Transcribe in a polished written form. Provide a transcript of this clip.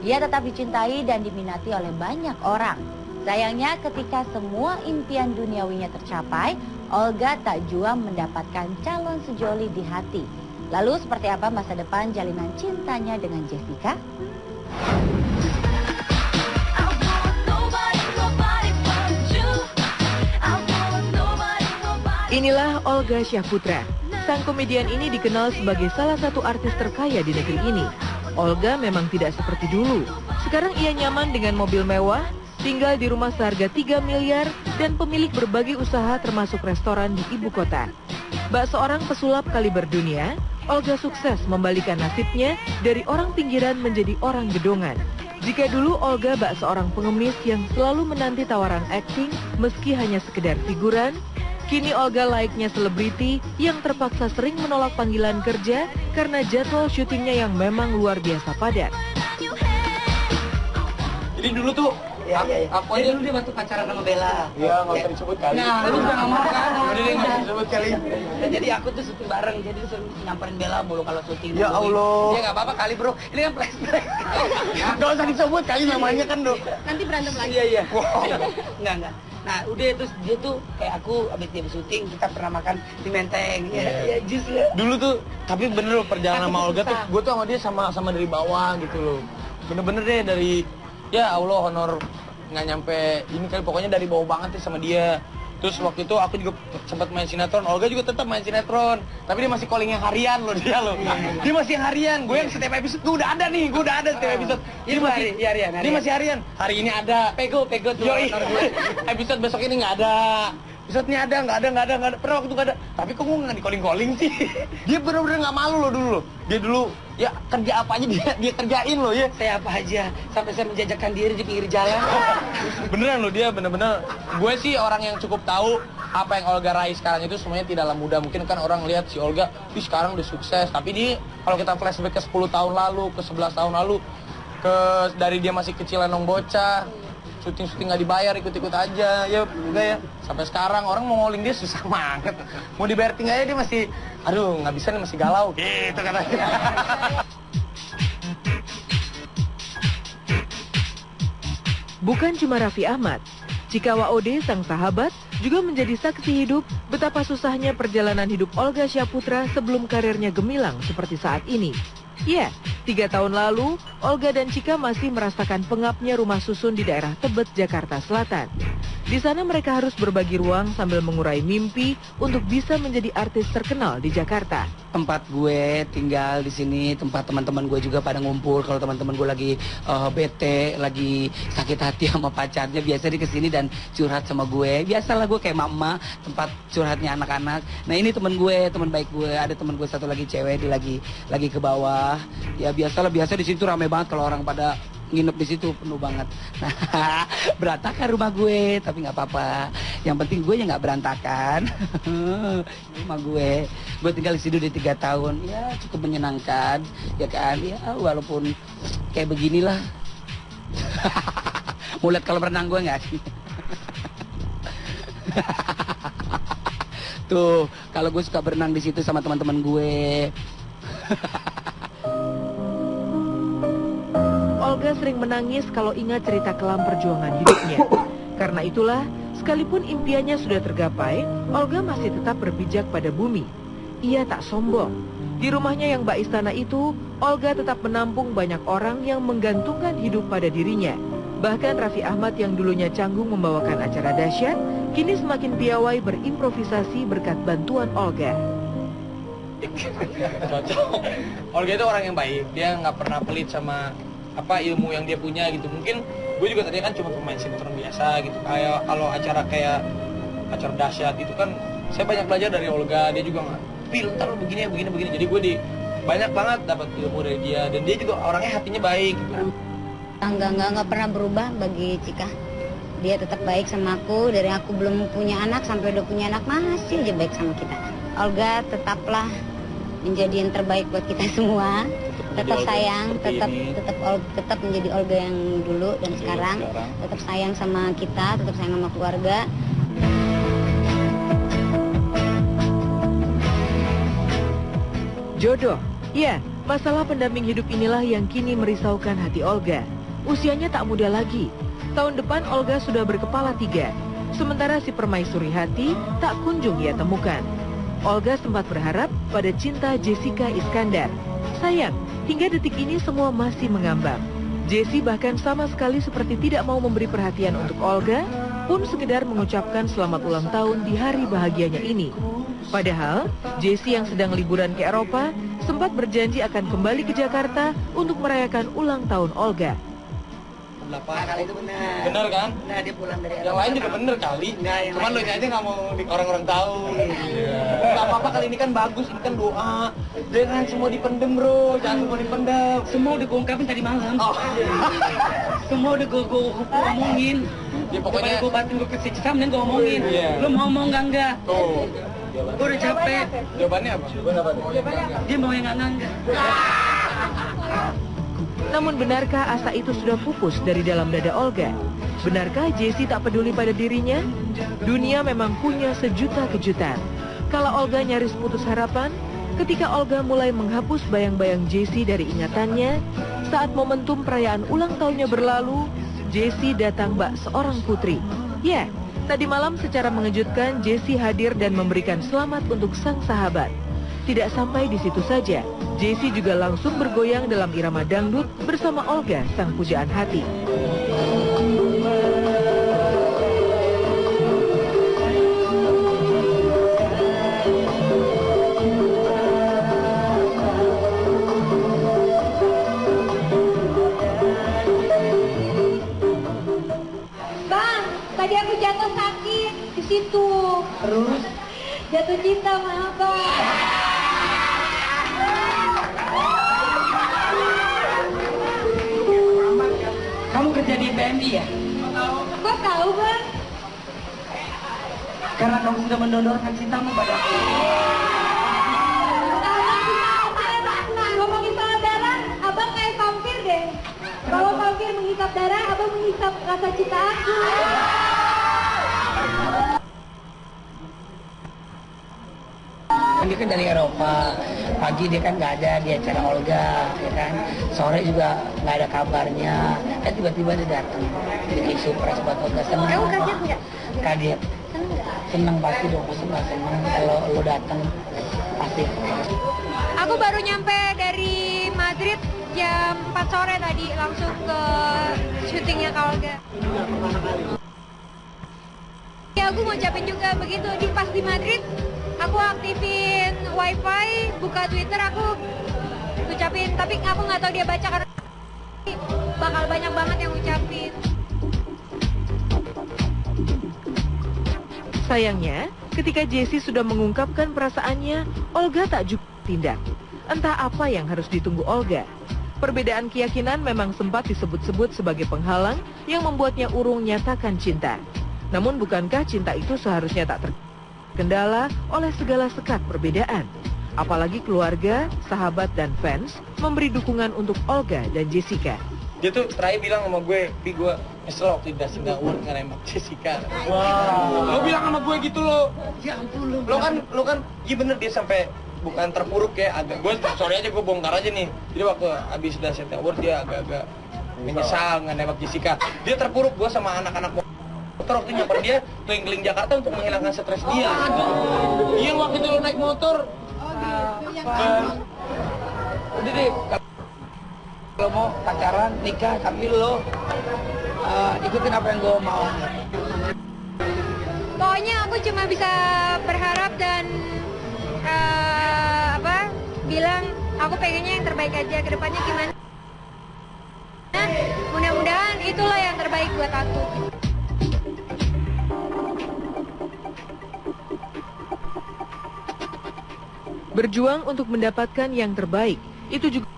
Ia tetap dicintai dan diminati oleh banyak orang. Sayangnya ketika semua impian duniawinya tercapai, Olga tak jua mendapatkan calon sejoli di hati. Lalu seperti apa masa depan jalinan cintanya dengan Jessica? Inilah Olga Syahputra. Sang komedian ini dikenal sebagai salah satu artis terkaya di negeri ini. Olga memang tidak seperti dulu. Sekarang ia nyaman dengan mobil mewah, tinggal di rumah seharga 3 miliar, dan pemilik berbagai usaha termasuk restoran di ibu kota. Bak seorang pesulap kaliber dunia, Olga sukses membalikan nasibnya dari orang pinggiran menjadi orang gedongan. Jika dulu Olga bak seorang pengemis yang selalu menanti tawaran akting meski hanya sekedar figuran, kini Olga layaknya selebriti yang terpaksa sering menolak panggilan kerja karena jadwal syutingnya yang memang luar biasa padat. Jadi dulu tuh, Aku aja dulu dia waktu pacaran sama Bella. Iya, nggak usah disebut kali. Nah, lu juga nggak mau kan? Udah deh, nggak usah disebut kali. Nah, jadi aku tuh syuting bareng, jadi disuruh nyamperin Bella mulu kalau syuting. Ya Allah. Ya nggak apa-apa kali bro, ini kan flashback. Nggak usah disebut kali namanya kan dong. Nanti berantem lagi. Iya. Wow. Enggak. Nah udah terus dia tuh kayak aku abis dia syuting kita pernah makan di Menteng. Ya jus ya. Dulu tuh, tapi bener loh perjalanan Aku sama Olga tuh, susah. gue tuh sama dia sama dari bawah gitu loh. Bener-bener deh dari, ya Allah honor nggak nyampe ini kali, pokoknya dari bawah banget sih sama dia. Terus waktu itu aku juga sempat main sinetron, Olga juga tetap main sinetron, tapi dia masih calling yang harian loh dia loh. Dia masih yang harian, gue yang setiap episode gue udah ada setiap episode. Ini masih harian. Dia masih harian. Hari ini ada. Pego tuh. Yoi. Episode besok ini nggak ada. Episode-nya nggak ada. Pernah waktu nggak ada. Tapi kok gue nggak di calling sih? Dia bener-bener nggak malu loh dulu loh. Dia dulu ya kerja apa aja dia kerjain loh ya. Saya apa aja, sampai saya menjajakan diri di pinggir jalan. Beneran loh dia bener-bener. Gue sih orang yang cukup tahu apa yang Olga raih sekarang itu semuanya tidaklah mudah. Mungkin kan orang lihat si Olga, sekarang udah sukses. Tapi dia kalau kita flashback ke 10 tahun lalu, ke 11 tahun lalu, dari dia masih kecil enong bocah, syuting nggak dibayar, ikut-ikut aja, ya udah ya. Sampai sekarang orang mau ngoling dia susah banget. Mau dibayar tinggalnya dia masih, aduh nggak bisa nih, masih galau gitu katanya. Bukan cuma Raffi Ahmad, Chika Waode, sang sahabat, juga menjadi saksi hidup betapa susahnya perjalanan hidup Olga Syahputra sebelum karirnya gemilang seperti saat ini. Ya, 3 tahun lalu, Olga dan Chika masih merasakan pengapnya rumah susun di daerah Tebet, Jakarta Selatan. Di sana mereka harus berbagi ruang sambil mengurai mimpi untuk bisa menjadi artis terkenal di Jakarta. Tempat gue tinggal di sini, tempat teman-teman gue juga pada ngumpul. Kalau teman-teman gue lagi bete, lagi sakit hati sama pacarnya, biasa dia kesini dan curhat sama gue. Biasalah gue kayak mama, tempat curhatnya anak-anak. Nah ini teman gue, teman baik gue. Ada teman gue satu lagi cewek, dia lagi ke bawah. Ya biasa di situ ramai banget kalau orang pada nginep di situ, penuh banget. Nah, berantakan rumah gue, tapi nggak apa-apa. Yang penting gue ya nggak berantakan. Rumah gue tinggal di situ di 3 tahun, ya cukup menyenangkan, ya kan? Ya walaupun kayak beginilah. Mau lihat kalau berenang gue nggak sih? Tuh, kalau gue suka berenang di situ sama teman-teman gue. Olga sering menangis kalau ingat cerita kelam perjuangan hidupnya. Karena itulah, sekalipun impiannya sudah tergapai, Olga masih tetap berpijak pada bumi. Ia tak sombong. Di rumahnya yang bak istana itu, Olga tetap menampung banyak orang yang menggantungkan hidup pada dirinya. Bahkan Raffi Ahmad yang dulunya canggung membawakan acara dahsyat, kini semakin piawai berimprovisasi berkat bantuan Olga. Cocok. Olga itu orang yang baik, dia nggak pernah pelit sama ilmu yang dia punya gitu. Mungkin gue juga tadi kan cuma pemain sinetron biasa gitu, kayak kalau acara dahsyat itu kan saya banyak belajar dari Olga. Dia juga nggak ntar begini jadi gue banyak banget dapat ilmu dari dia, dan dia juga orangnya hatinya baik gitu. Enggak pernah berubah bagi Chika. Dia tetap baik sama aku, dari aku belum punya anak sampai udah punya anak masih aja baik sama kita. Olga tetaplah menjadi yang terbaik buat kita semua. Tetap sayang, tetap menjadi Olga yang dulu dan sekarang. Tetap sayang sama kita, tetap sayang sama keluarga. Jodoh, ya, Masalah pendamping hidup inilah yang kini merisaukan hati Olga. Usianya tak muda lagi. Tahun depan Olga sudah berkepala 3. Sementara si permaisuri hati tak kunjung ia temukan. Olga sempat berharap pada cinta Jessica Iskandar. Sayang, hingga detik ini semua masih mengambang. Jessie bahkan sama sekali seperti tidak mau memberi perhatian untuk Olga, pun sekedar mengucapkan selamat ulang tahun di hari bahagianya ini. Padahal, Jessie yang sedang liburan ke Eropa sempat berjanji akan kembali ke Jakarta untuk merayakan ulang tahun Olga. Kali itu benar. Bener kan? Nah, dia pulang dari Yang lain juga bener kali. Enggak, yang Cuman lo lain. aja nggak mau orang-orang tahu. Nggak apa-apa, kali ini kan bagus, ini kan doa. Jangan semua dipendem bro, jangan semua dipendem. Semua udah gue ungkapin tadi malam. Oh. Semua udah gue omongin. Ya pokoknya gue batin, gue kesiksa, mending gue omongin. Iya. Lo mau ngomong enggak? tuh. Gue udah capek. Jawabannya apa? Dia mau yang enggak. Namun benarkah asa itu sudah pupus dari dalam dada Olga? Benarkah Jessie tak peduli pada dirinya? Dunia memang punya sejuta kejutan. Kalau Olga nyaris putus harapan, ketika Olga mulai menghapus bayang-bayang Jessie dari ingatannya, saat momentum perayaan ulang tahunnya berlalu, Jessie datang bak seorang putri. Ya, tadi malam secara mengejutkan Jessie hadir dan memberikan selamat untuk sang sahabat. Tidak sampai di situ saja, Jessie juga langsung bergoyang dalam irama dangdut bersama Olga, sang pujaan hati. Bang, tadi aku jatuh sakit di situ. Terus? Jatuh cinta sama abang. Kamu kerja di PMI ya? Kok tahu bang? Karena kamu sudah mendonorkan cintamu padaku. Ngomongin soal darah, abang kayak vampir deh. Kalau vampir menghisap darah, abang menghisap rasa cinta aku. Dia kan dari Eropa, pagi dia kan nggak ada di acara Olga, ya kan. Sore juga nggak ada kabarnya. Tiba-tiba dia datang, bikin surprise buat Olga. Senang. Kamu kaget nggak? Kaget. Senang pasti dong, senang kalau lo datang pasti. Aku baru nyampe dari Madrid jam 4 sore tadi, langsung ke syutingnya Kak Olga. Ya aku mau ucapin juga begitu, pas di Madrid aku aktifin wifi, buka Twitter, aku ucapin, tapi aku nggak tahu dia baca karena bakal banyak banget yang ucapin. Sayangnya, ketika Jessie sudah mengungkapkan perasaannya, Olga tak juga tindak. Entah apa yang harus ditunggu Olga. Perbedaan keyakinan memang sempat disebut-sebut sebagai penghalang yang membuatnya urung nyatakan cinta. Namun bukankah cinta itu seharusnya tak terkendala oleh segala sekat perbedaan? Apalagi keluarga, sahabat, dan fans memberi dukungan untuk Olga dan Jessica. Dia tuh terakhir bilang sama gue, Pi gue nyesel waktu di Dancing Award nggak nembak Jessica. Wow. Lo bilang sama gue gitu lo. Ya ampun Lo kan, iya bener dia sampai bukan terpuruk ya, agak. Gue sorry aja gue bongkar aja nih. Jadi waktu abis Dancing Award dia agak-agak menyesal nggak nembak Jessica. Dia terpuruk, gue sama anak-anak motor waktu nyamper dia keliling-keliling Jakarta untuk menghilangkan stres dia. Iya waktu itu lo naik motor. Udah deh, kalau mau pacaran, nikah, tapi lo ikutin apa yang gue mau. Pokoknya aku cuma bisa berharap dan bilang aku pengennya yang terbaik aja, ke depannya gimana. Mudah-mudahan itulah yang terbaik buat aku. Berjuang untuk mendapatkan yang terbaik, itu juga